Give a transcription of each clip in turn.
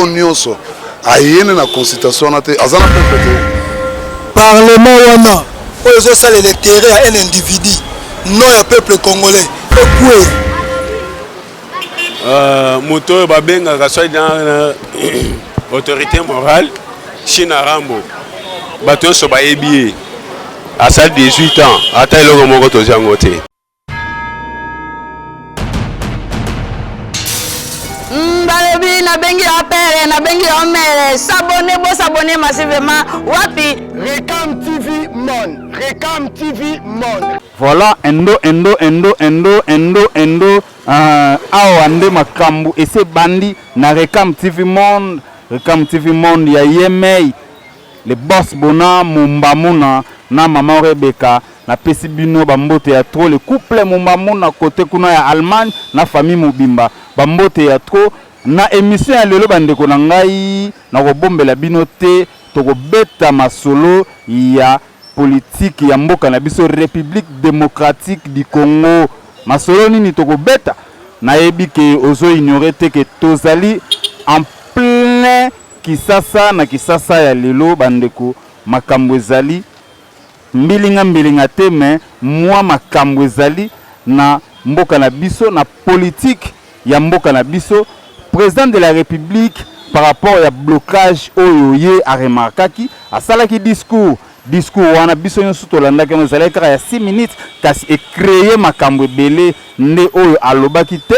nyonso ayene na consultation na te azana peuple te parlement wana oyo ça l'intérêt à un individu non ya peuple congolais ekwe moto babenga soit dans autorité morale China Rambo bato so bayebi à ça 18 ans ata eloko moko toziango te balebi na bengi apere na bengi omere s'abonner massivement wapi Recam TV Monde, Recam TV Monde. Voilà, endo awa nde makambu ese bandi na Recam TV Monde. Recam TV Monde ya Yemei le boss bona Mumbamuna na maman Rebecca na pesi bino bambote ya trop le couple Mumbamuna côté kuna ya Allemagne na famille Mobimba bambote ya trop na émission ya lelo bandeko na ngai na kobombela bino te tokobeta masolo ya politique ya mboka na biso République démocratique du Congo masolo nini tokobeta na yebi ke ozo ignorer te ke tozali en plein kisasa ya lelo bandeko makambo ezali mbilinga te mais moi makambo ezali na mboka na biso na politique ya mboka na biso président de la République par rapport à blocage oyoye a remarqué à salaki discours wana biso nyoso tolanda ke ezali kaka ya 6 minutes kasi e créer makambo ebele nde oyo alobaki te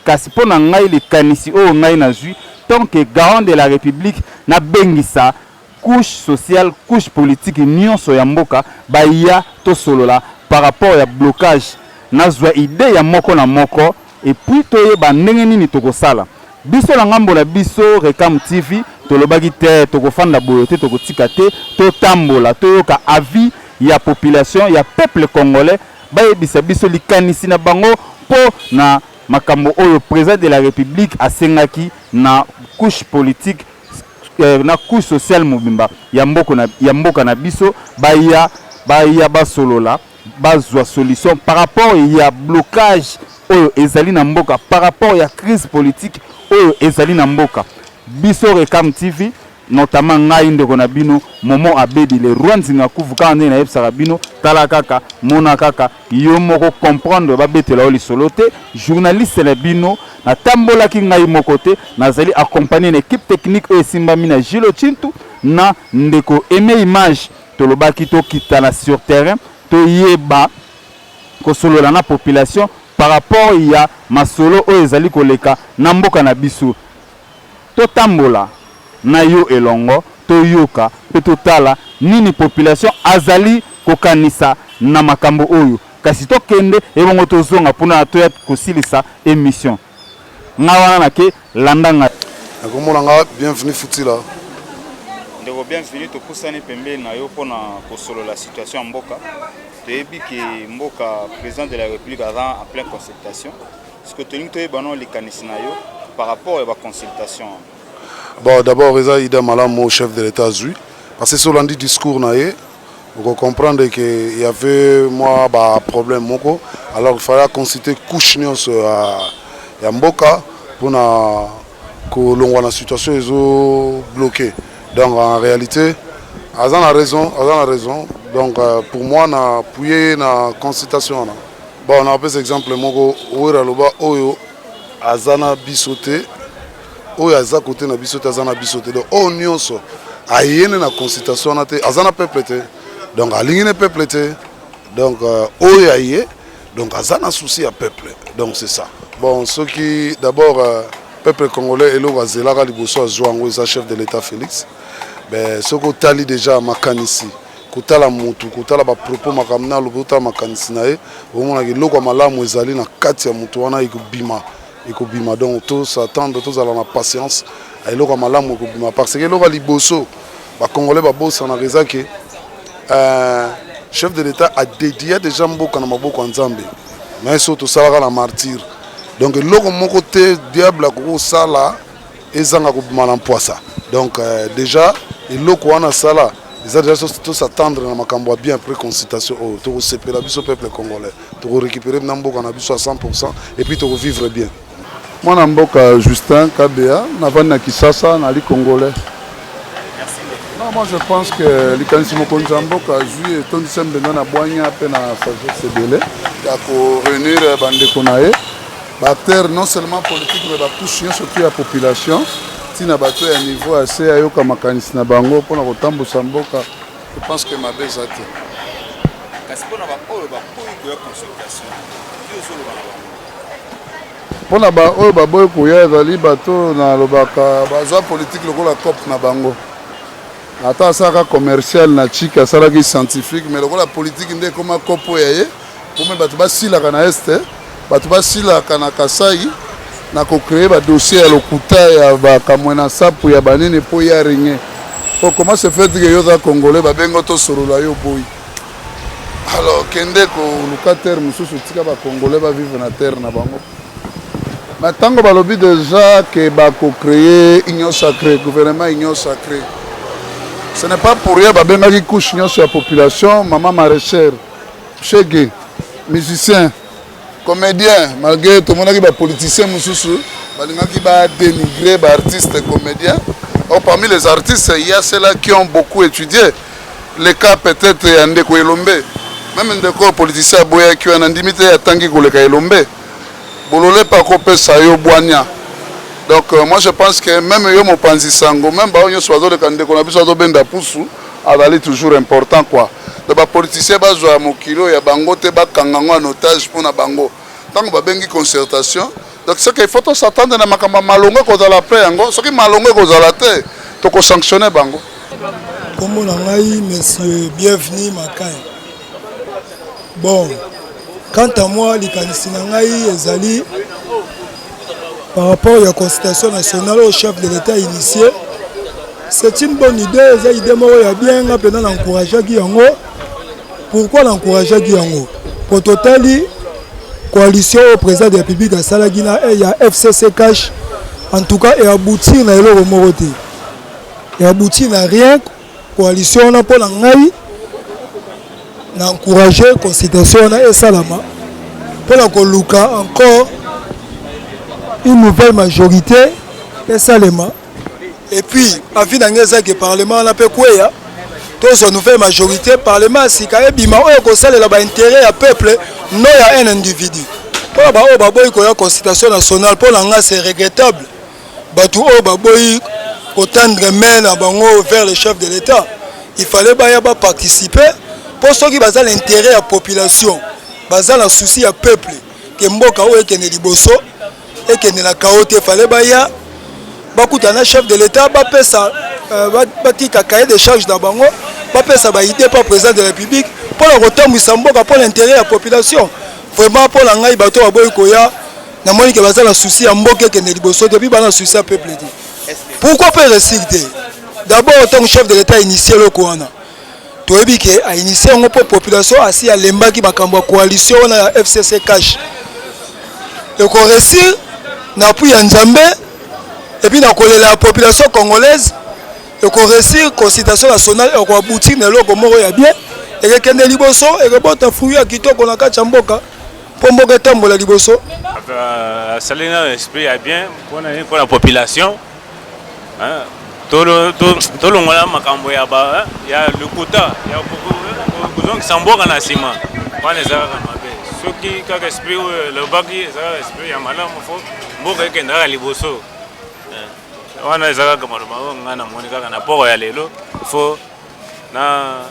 kasi pona ngai le kanisi oyo ngai na zui tant que garant de la République na bengisa couche sociale couche politique nyonso ya mboka baya to solola par rapport à blocage na zwa idée ya moko na moko et puis toyeba ndenge nini tokosala biso la ngambo na biso Recam TV tolobaki te tokofanda boyo te tokotika te totambola toyoka avis ya population ya peuple congolais bayebisa biso likanisi na bango po na makambo oyo président de la République asengaki na couche politique na couche sociale mobimba ya mboka na biso baya basolola bazwa solution par rapport ya blocage oyo ezali na mboka par rapport ya crise politique oyo ezali na mboka biso Recam TV notamment ngai ndeko na bino Momo Abedi le Rwanzinga kuvuka nde na yebsaka bino tala kaka mona kaka yo moko comprendre babetela oli solote journaliste na bino na tambola ki ngai moko te nazali accompagner l'équipe technique oyo simbami na Gilo Chintu na ndeko Aimé Image tolobaki to kitala sur terrain to yeba ko solola na population par rapport ya masolo oyo ezali koleka na mboka na biso to tambola na yo elongo to yoka pe totala nini population azali kokanisa na makambo oyo kasi to kende ebongo tozonga pona to ya kosilisa émission ngawana nake landanga nakomona nga bienvenue Futila ndeko bienvenue tokusani pembeni na yo pona kosolo la situation mboka toyebi ke mboka président de la République avant en pleine consultation ce que tolingi toyeba non likanisi na yo par rapport à la consultation. Bon, d'abord, il y a un chef de l'État, parce que sur l'un discours, vous comprendre qu'il y avait un problème. Alors il fallait consulter couche à Mboka pour que la situation soit bloquée. Donc en réalité, Azan a raison. Donc pour moi, on a appuyé la consultation. Bon, on a par exemple, Oyo Azana bisoté. Oyo aza côté na biso azana bisoté donc o nyonso ayene na consultation na te azana peuple te donc alingine peuple te donc oyo aye donc azana souci à peuple donc c'est ça bon ce qui d'abord peuple congolais eloko azelaka liboso azwango eza chef de l'État Félix ben ce ko tali déjà makanisi kotala mutu kotala ba propos makamna lobota makanisi na ye omona ki loko malamu ezali na kati ya mutu wana ikubima donc tous attendent tous à la patience et l'eau malamu parce que l'eau liboso ba congolais ba boss na raison que chef de l'État a dédié déjà mboka na maboko nzambe mais surtout ça la martyr donc l'eau mon côté diable ko sala ezanga ko bima na poisa donc déjà l'eau ko na sala ils ont déjà tous attendre na makambo bien après consultation to sepela biso peuple congolais to récupérer na mboka na biso à 100% et puis to vivre bien. Moi, je Justin KBA, na Kisasa, na Congolais. Non, moi je pense que les Kanisimo Konjamboka joué et ton disem de na boigna à peine à sagesse délai. Il y a pour réunir bande konae. Bactère non seulement politique mais touche surtout la population. Si na bateau à niveau assez ayo comme Kanis na bango pour na kotambo samboka. Je pense que ma baisse a été. Parce qu'on a pas de consultation. Pour na ba oyo ba boy ko ya ezali bateau na lobaka bazwa politique lokola COP na bango. Ata saka commercial na chika salaki scientifique mais lokola politique ndé comme COP yaye pour me bato basila kana este bato basila kana Kasai na ko créer ba dossier ya lokuta ya ba kamwena sapu ya banene po ya ringe. Pour comment se fait que yo za congolais ba bengo to sorola yo boy. Alors kende ko locataire mususu tika ba congolais ba vivre na terre na bango. Mais tant que balobi déjà que bako créer union sacrée, gouvernement union sacrée. Ce n'est pas pour rien que qui couche sur la population, maman maraîchère, chégué, musicien, comédien, malgré tout le monde qui est politicien, qui va dénigrer les artistes et comédiens. Or, parmi les artistes, il y a ceux-là qui ont beaucoup étudié. Les cas peut-être Ndeko Elombe. Même Ndeko politicien qui ont indimité à Tanguy Koleka Elombe. Bolole pas copé Sayo Boigna. Donc moi je pense que même yo mo panzi sango même ba onyo swazo de kande ko na biso to benda pusu azali toujours important quoi. Donc ba politicien ba zo mokilo ya bango te ba kangango en otage pour na bango. Tant que ba bengi concertation. Donc c'est qu'il faut s'attendre na makamba malongo ko za la paix yango. Ce qui malongo ko za la te to ko sanctionner bango. Comme on a eu monsieur bienvenue Makai. Bon, quant à moi les Kanissinangai ezali par rapport à la constitution nationale au chef de l'État initié, c'est une bonne idée. C'est une idée qui bien encourager Guyango. Pourquoi l'encourager Guyango? Pour total, coalition au président de la République à Salagina et il y a FCC Cash. En tout cas, il aboutit à l'euro moroté. Il aboutit à rien. Coalition on a pour l'engaï. Encourager la constitution et Salama. Pour la Koluka encore. Une nouvelle majorité et Salema. Et puis, à vie d'un que Parlement a pu quoi? Tous une nouvelle majorité, Parlement, si quand même, il y a intérêt à peuple, non à un individu. Pour la constitution nationale, pour l'anga, c'est regrettable. Batou autant de main vers le chef de l'État. Il fallait participer pour ceux qui ont l'intérêt à la population, le souci à peuple, que Mboka ou que Neliboso. Et que ne la carotte fallait baya beaucoup d'un chef de l'État bapé ça batika cahier de charges d'Abango bapé ça ba idée par président de la République pour le retour Musamboka pour l'intérêt de la population vraiment pour la ngai bato aboy koya na moni que bazala souci à mboke que ne liboso depuis bana souci à peuple dit pourquoi pas respecter d'abord autant chef de l'État initié le Kouana toyebi que a initié on pour population assis à lembaki bakambo coalition na FCC Cash le réussir n'appuie en Nzambe et puis la population congolaise et qu'on réussit la constitution nationale et qu'on aboutit dans le moro ya bien et que ne liboso et que bon ta fouille à quito qu'on a quatre mboka pour mboka tambo la liboso salina esprit ya bien pour la population hein tout le monde makambo ya ba ya le quota ya besoin que samboka na sima kwa les ceux qui ont esprit le bagi esprit ya malamu fo mboka ekendaka liboso wana ezaka kamaro nga na moni kaka na poko ya lelo fo na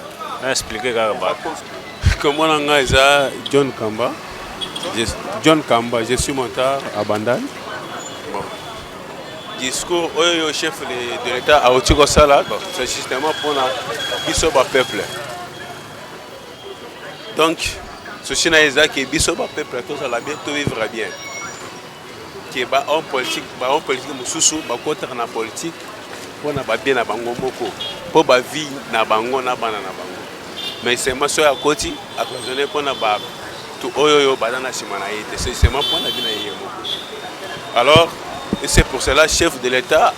expliquer kaka bato comme on a eza John Kamba je suis monteur à Bandal bon discours au chef de l'État a outi ko sala c'est justement pour na biso ba peuple donc ceci na eza que biso ba peuple tout ça la bien tout vivre bien que ba en politique mususu ba kota na politique pour na ba bien na bango moko pour ba vie na bango na bana na bango mais c'est moi so ya koti a raisonner pour na ba tout oyo ba na simana yete c'est moi pour na bien na yemo alors et c'est pour cela chef de l'État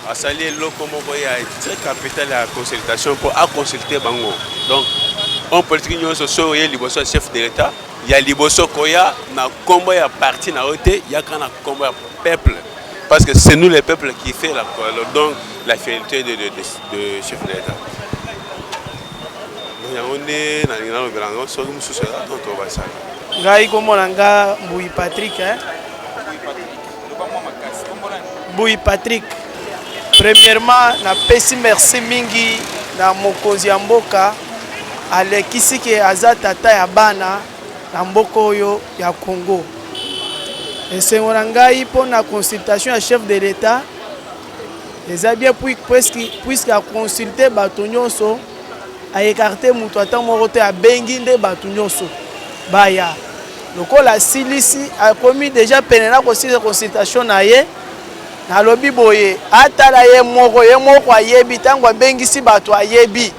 a sali loko moko ya très capital la consultation pour à consulter bango donc en politique nous sommes liboso chef de l'État il y a liboso koya na combat ya parti na ote ya kana combat peuple. Parce que c'est nous les peuples qui fait donc la fidélité de chef de l'État. Ngai komona nga Mbui Patrick Mbui Patrick. Premièrement, na pesi merci mingi na mokonzi ya mboka alekisi ke aza tata ya bana na mboka oyo ya Congo. Esengo na ngai mpo na consultation ya chef de l'État eza bien puisque a consulté bato nyonso a écarté mutu ata moko te abengi nde bato nyonso baya lokola silisi akomi déjà pene na kosilisa consultation na ye nalobi boye atala ye moko ayebi ntango abengisi bato ayebi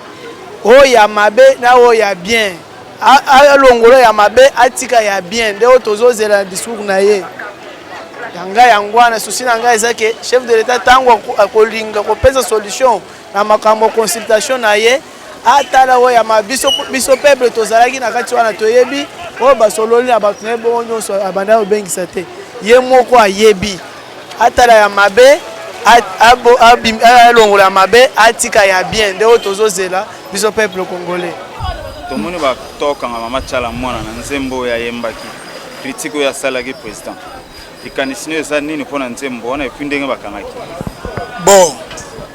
oyo ya mabe na oyo ya bien alongolo ya mabe atika ya bien nde oyo tozozela na discours na ye yanga yangwana susi na ngai eza ke chef de l'État ntango akolinga kopesa solution na makambo consultation na ye atala oyo ya mabiso biso peuple tozalaki na kati wana toyebi oyo basololi na bato na ye bongo nyonso abanda obengisa te ye moko ayebi atala ya mabe alongola ya mabe atika ya bien nde oyo tozozela biso peuple congolais. Tomoni batokanga mama Tchala mwana na nzembo ya yembaki critique oyo asalaki président ikanisino eza nini mpona nzembo wana epuis ndenge bakangaki. Bon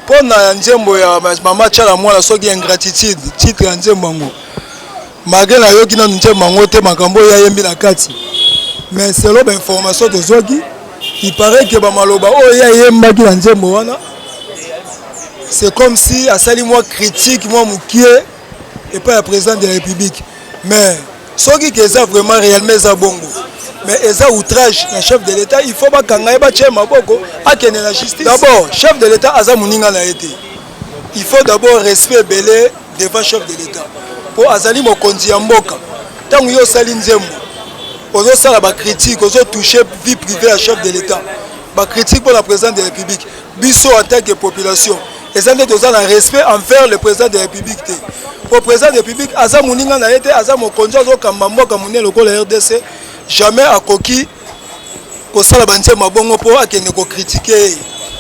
mpona nzembo ya mama Tchala mwana soki ingratitude titre ya nzembo yango malgré nayoki nanu nzembo yango te makambo oyo ayembi na kati mais selon bainformation tozwaki il paraît que bamaloba oyo ayembaki na nzembo wana c'est comme si asali mwa critique mwa mokie et pas le président de la République. Mais ce qui est vraiment réellement bongo. Mais eza outrage na chef de l'État, il faut pas kangaye ba tche maboko akene la justice. D'abord, chef de l'État aza muninga na été. Il faut d'abord respect belé devant chef de l'État. Pour azali mokonzi ya mboka. Tangu yo sali nzembo. Ozo sala ba critique, ozo toucher vie privée à chef de l'État. Ba critique pour la présidente de la République. Biso en tant que population. Et ça nous a un respect envers le président de la République. Pour le président de la République, Aza Mouninga n'a été Aza Mokonjo, Kamambo, Kamouné, le col RDC, jamais à Koki, pour ça la bande Mabongo, pour critiquer,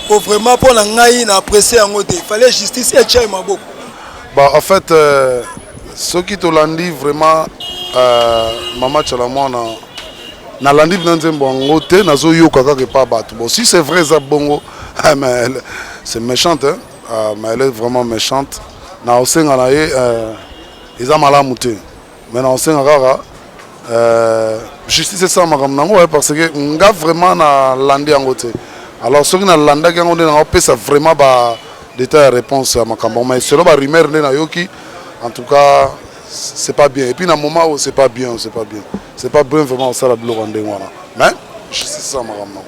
pour vraiment pour l'engaï, apprécier en côté. Il fallait justice et tchai Maboko. Bah, en fait, ce qui te l'a dit vraiment, Mama Tchalamouana, na landi nanzembo en côté, nazo yo kaka que pas battu. Bon, si c'est vrai, ça bongo, mais c'est méchante, hein. Mais elle est vraiment méchante. Na osenga na ye eza malamu te. Mais na osenga kaka justice ça makam nango parce que nga vraiment na landi yango te. Alors soki na landa yango na opesa vraiment ba détail réponse à makambo mais selon ba rumeur na yoki en tout cas c'est pas bien. Et puis na moment où c'est pas bien, c'est pas bien. C'est pas bien vraiment ça la blog ndenge wana. Mais justice ça makam nango.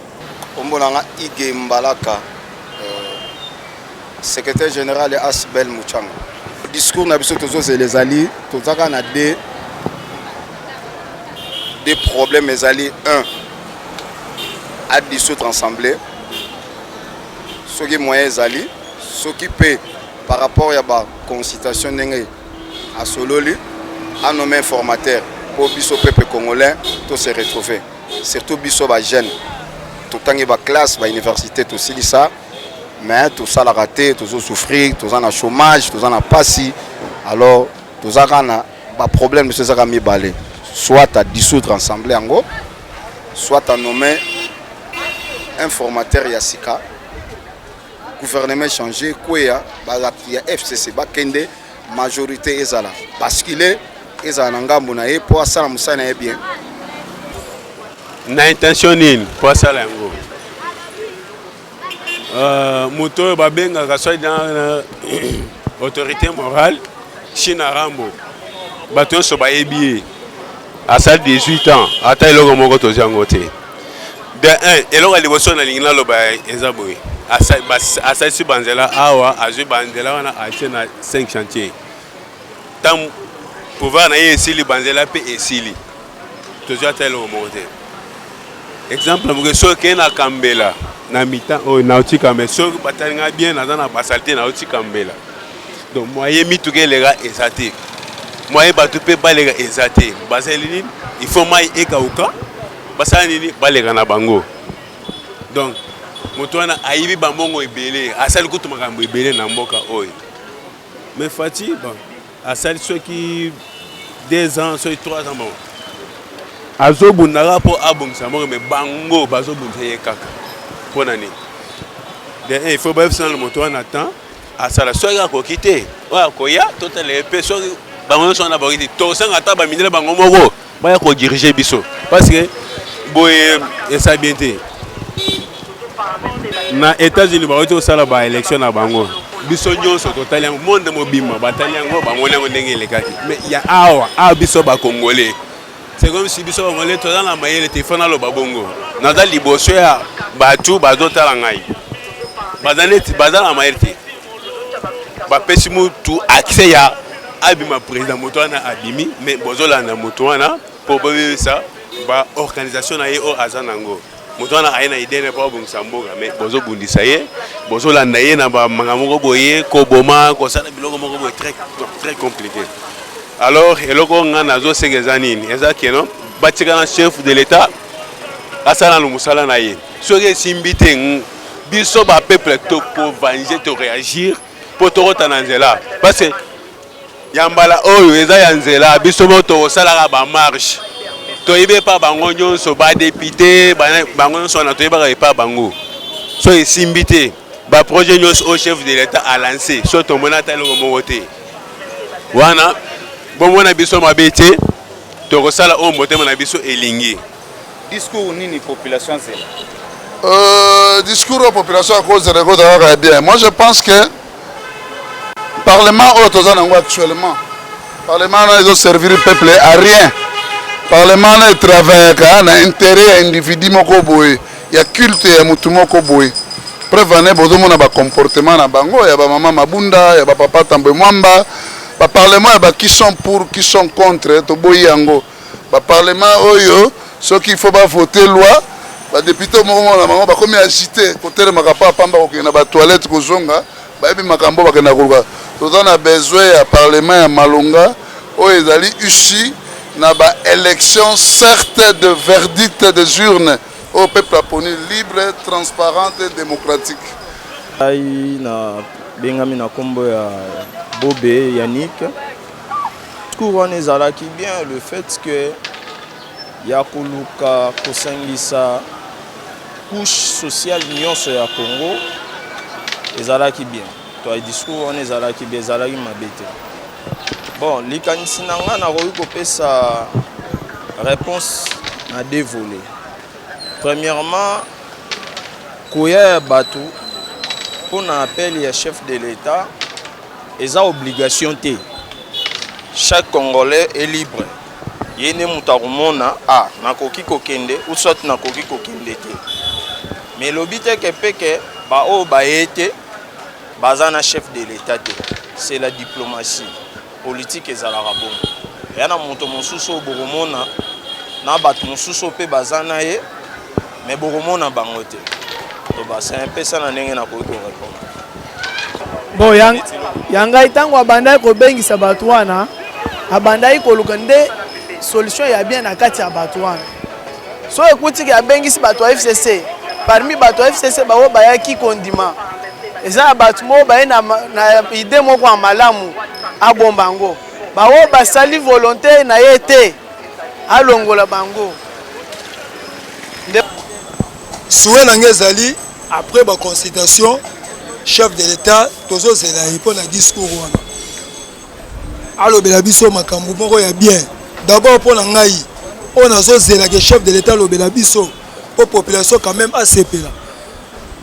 Ombonanga Ige Mbalaka secrétaire général Asbel Mouchanga. Le discours n'a pas été les alliés, tout ça a des problèmes les alliés. Un, à dissoudre ensemble. Ce qui est moyen les alliés, ce qui peut par rapport à la consultation à Sololi, à nommer informateur pour le peuple congolais, tout se retrouver. Surtout les jeunes, tout le temps il y a classe, l'université, tout ça. Mais tout ça l'a raté, tout ça souffrir, tout ça a chômage, tout ça a passé. Alors, tout ça a un problème de ce qui a mis balai. Soit à dissoudre ensemble en gros, soit à nommer informateur Yassika, gouvernement changé, quoi il y a FCC, Bakende, majorité Ezala. Parce qu'il est Ezala Ngambonaye pour ça la Moussa n'est bien. Na intention nini pour ça la ngo. Moto babenga kasoi dans autorité morale China Rambo bato so ba ebi à ça 18 ans ata eloko moko tozi ngote de 1 eloko liboso na lingina lo ba ezaboy asa si banzela awa azu banzela wana atie na 5 chantiers tam pouvoir na esili banzela pe esili tozi ata eloko moko te exemple mo so ke na Kambela na mita o nautika mais so batalinga bien na na basalté na nautika mbela donc moyen mituke les gars exaté moyen batu pe ba les gars exaté baselini il faut mai ekauka basalini ba les gars na bango donc moto wana ayibi bambongo ebele asali kutu makambo ebele na mboka oyo mais Fati bon asali soki 2 ans soki 3 ans bon azobundaka mpo abongisa moko mais bango bazobundisa ye kaka mpo na nini il faut bayebisa na moto wana temps asala soki akoki te oyo akoya totala epe soki bango nyonso wana bakoki te tosanga ata bamindele bango moko baya kodirige biso parce que boye esa bien te na États-Unis bakoti kosala baélection na bango biso nyonso totali yango monde mobima batali yango bamoni yango ndenge elekaki mais ya awa biso bakongolais c'est comme si biso bakongolais toza na mayele te fana aloba bongo naza liboso ya batu bazotala ngai baza neti baza na mayele te bapesi mutu accès ya abima président moto wana abimi mais bozolanda moto wana mpo bobebisa baorganisation na ye oyo aza nango moto wana aye na idée ne pa obongisa mboka mais bozobundisa ye bozolanda ye na bamakambo moko boye koboma kosala biloko moko boye très compliqué alors eloko nga nazoseka eza nini eza keno batika na chef de l'état asala na mosala na ye soki esimbi te biso bapeuple tokovanje toréagir mpo tokota na nzela parce que ya mbala oyo eza ya nzela biso mo tokosalaka bamarche toyebi epa bango nyonso badepute bango nyonso wana toyebaka epa bango so esimbi te baprojet nyonso oyo chef de l'état alancé so tomona ata eloko moko te wana bomona biso mabe te tokosala oyo motema na biso elingi discours nini population nzela discours aux populations à cause de l'école bien. Moi je pense que Parlement actuellement, Parlement n'a servi le peuple à rien. Parlement n'a travaillé qu'à intérêt individu mokoboé, il y a culte et mutu mokoboé. Prévenez bozomo na ba comportement na bango, ya ba maman mabunda, ya ba papa tambe mwamba. Ba parlement ba qui sont pour, qui sont contre to boyi yango. Ba parlement oyo, ceux qui faut pas voter loi. Les députés ont commis agité côté de Makapa Pamba qui na ba toilette kozonga ba ebi makambo ba kena koluka to a besoin ya parlement ya malonga o ezali ici na ba élection certes de verdict des urnes au peuple japonais libre, transparente et démocratique. Ai na bengami na kombo ya Bobé Yannick courant ezalaki bien le fait que ya koluka kosangisa couche sociale nyonso ya Congo ezalaki bien to discours on ezalaki bien ezalaki mabe te bon likanisi na nga nakoki kopesa réponse na deux volets. Premièrement koya ya bato mpona appel ya chef de l'état eza obligation te, chaque Congolais est libre yene mutu akomona nakoki kokende ou soit nakoki kokende te. Mais lobi te ke peke ba o ba ete baza na chef de l'état te. C'est la diplomatie politique ezalaka bongo. Yana moto mosusu bokomona na bato mosusu pe baza na ye mais bokomona bango te. To ba c'est un peu ça na ndenge nakoki ko répondre. Bon yanga itango abandai ko bengisa bato wana abandai ko lukande solution ya bien na kati ya bato wana. So ekuti ke abengisi bato ya FCC parmi bato ya FCC bawo bayaki kondima eza bato mo baye na idée moko ya malamu abombango bawo basali volonté na yete alongola bango. Souhait n'angezali après ma consultation chef de l'état tozo zela répond à discours wana allo bela biso makambo moko ya bien d'abord pour la ngai on a zela que chef de l'état lo bela biso pour population quand même ACP là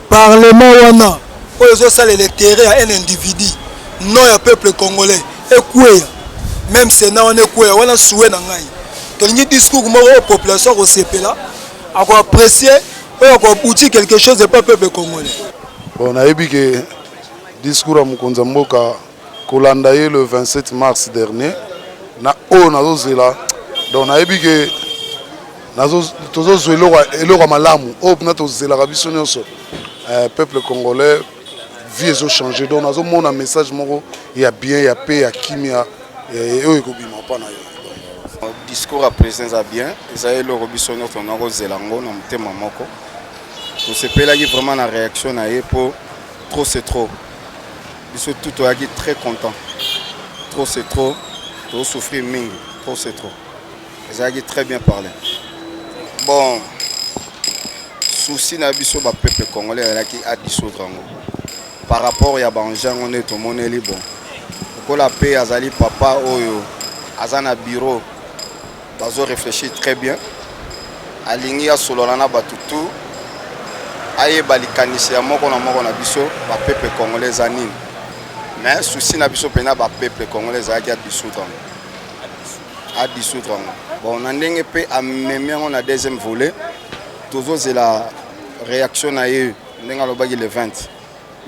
parlement wana ozo sala l'électeur à un individu non ya peuple congolais ekouya même sénat on ekouya wana souhait na ngai to ni discours moko population ko CP là à quoi apprécier ou quelque chose de pas peuple congolais. On a eu que discours à Mukonza Mboka Kolandaye le 27 mars dernier na o nazo zela donc on a eu que nazo tozo zelo eloko malamu o na to zela biso nyonso peuple congolais vie zo changer donc nazo mona message moko ya bien ya paix ya kimia et o ekobima pa na yo. Discours à présence à bien, ils avaient le robisson notre nazo zelango na mutema moko. tosepelaki vraiment na réaction na ye pour trop c'est trop. Biso tout toyaki très content. Trop c'est trop, to souffrir mingi, trop c'est trop. Ezalaki très bien parlé. Bon, souci na biso ba peuple congolais ezalaki à dissoudre ngo. Par rapport ya banjango ne to moneli bon. Kola pe azali papa oyo azana bureau bazo réfléchir très bien. Alingi ya solola na batutu aye balikanisi ya moko na biso ba peuple congolais anine. Mais souci na biso pena ba peuple congolais a dissoudre. A dissoudre. Bon, on a ndenge pe a même on a deuxième volet. Toujours c'est la réaction na eu ndenge alobaki le 20.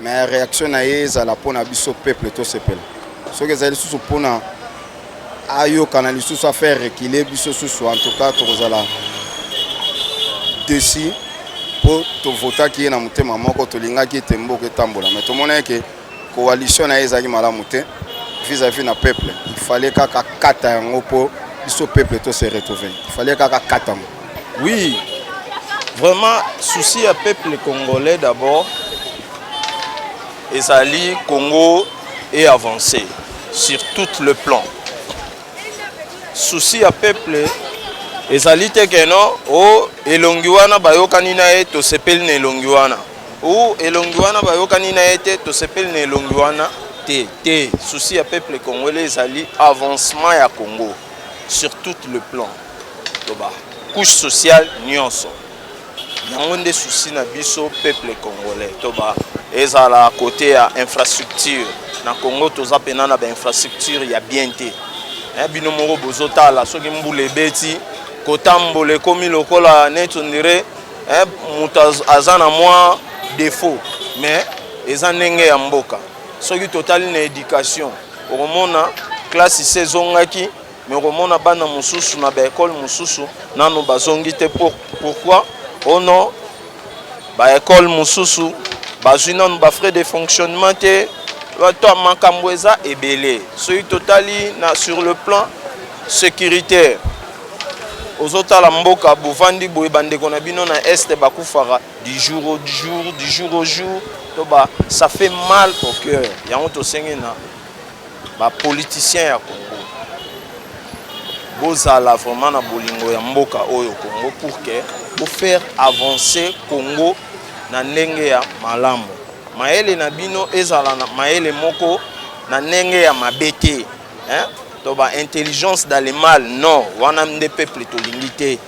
Mais réaction na eu za la pona biso peuple to sepela. Ce que ça sous pona ayo kana lisusu a faire reculer biso sous en tout cas to za la desi pour to voter qui na mutema moko to linga ki tembo ke tambola. Mais tout le monde que coalition na ezaki malamu te vis-à-vis na peuple. Il fallait kaka kata yango po biso peuple to se retrouver. Il fallait kaka kata. Oui. Vraiment souci à peuple congolais d'abord. Ezali Congo est avancé sur tout le plan. Souci à peuple ezali te keno o elongiwana bayokani na e to sepeli na elongiwana. Ou elongiwana bayokani na ete to sepeli na elongiwana te souci ya peuple congolais ezali avancement ya Congo sur tout le plan toba couche sociale nyonso yango nde souci na biso peuple congolais toba ezala côté ya infrastructure na Congo toza pena na ba infrastructure ya bien te bino moko bozotala soki mbula ebeti kotambola ekomi lokola net ondire mutu aza na mwa défaut mais eza ndenge ya mboka soki totali na éducation okomona classe sezongaki mais okomona bana mosusu na ba école mosusu nano bazongi te pourquoi ono ba école mosusu bazwi nano ba frais de fonctionnement te to makambo eza ebele soki totali na sur le plan sécuritaire ozotala mboka bovandi boye bandeko na bino na est bakufara du jour au jour toba ça fait mal au cœur yango to sengena ba politicien ya Congo bozala vraiment na bolingo ya mboka oyo Congo pour faire avancer Congo na ndenge ya malamu maele na bino ezala na maele moko na ndenge ya mabete toba intelligence dans le mal non wana mde peuple to lingité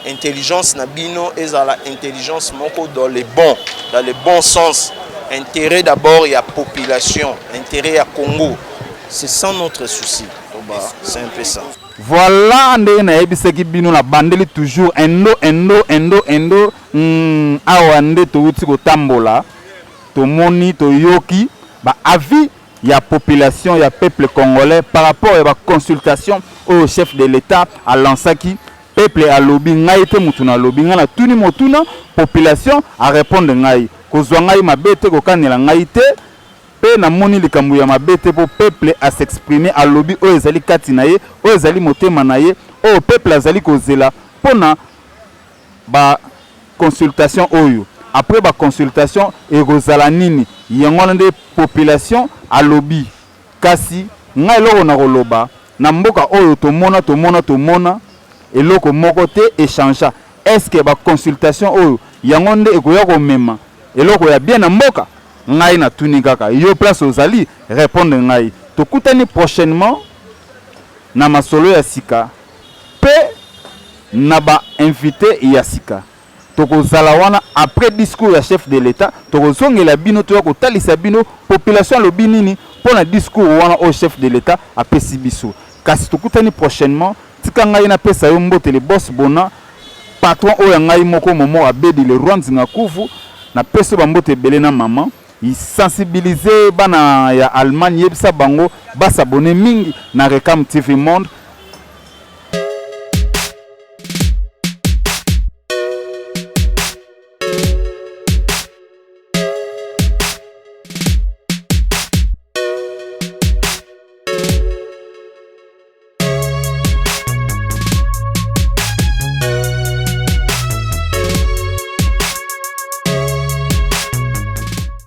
intelligence na bino ezala intelligence moko dans le bon sens intérêt d'abord ya population intérêt ya Congo c'est ça notre souci toba c'est un peu ça voilà ndenge na yebisaki bino na bandeli toujours endo awa nde touti kotambola tomoni toyoki ba avis ya population ya peuple congolais par rapport à la consultation au chef de l'État à lansaki peuple a lobby ngai te mutuna lobby ngana tuni motuna population a répondre ngai kozwa ngai mabete ko kanela ngai te pe na moni likambu ya mabete pour peuple à s'exprimer à lobby o ezali kati na ye o ezali motema na ye o peuple azali kozela pona ba consultation oyo après ba consultation ekozala nini yango nde population a lobby kasi ngai loko na koloba na mboka oyo tomona eloko moko te échange est-ce que ba consultation oyo yango nde ekoya ko mema eloko ya bien na mboka ngai na tuni kaka yo place ozali répondre ngai tokutani prochainement na masolo ya sika pe na ba invité ya sika tokozala wana après discours ya chef de l'État tokozongela bino to ko talisa bino population lobi nini pona discours wana au chef de l'État apesi biso kasi tokutani prochainement tika ngai na pesa yo mbote le boss bona patron oyo ngai moko momo abedi le Rwanda kuvu na pesa ba mbote belé na maman il sensibiliser bana ya Allemagne yebisa bango ba s'abonner mingi na Recam TV Monde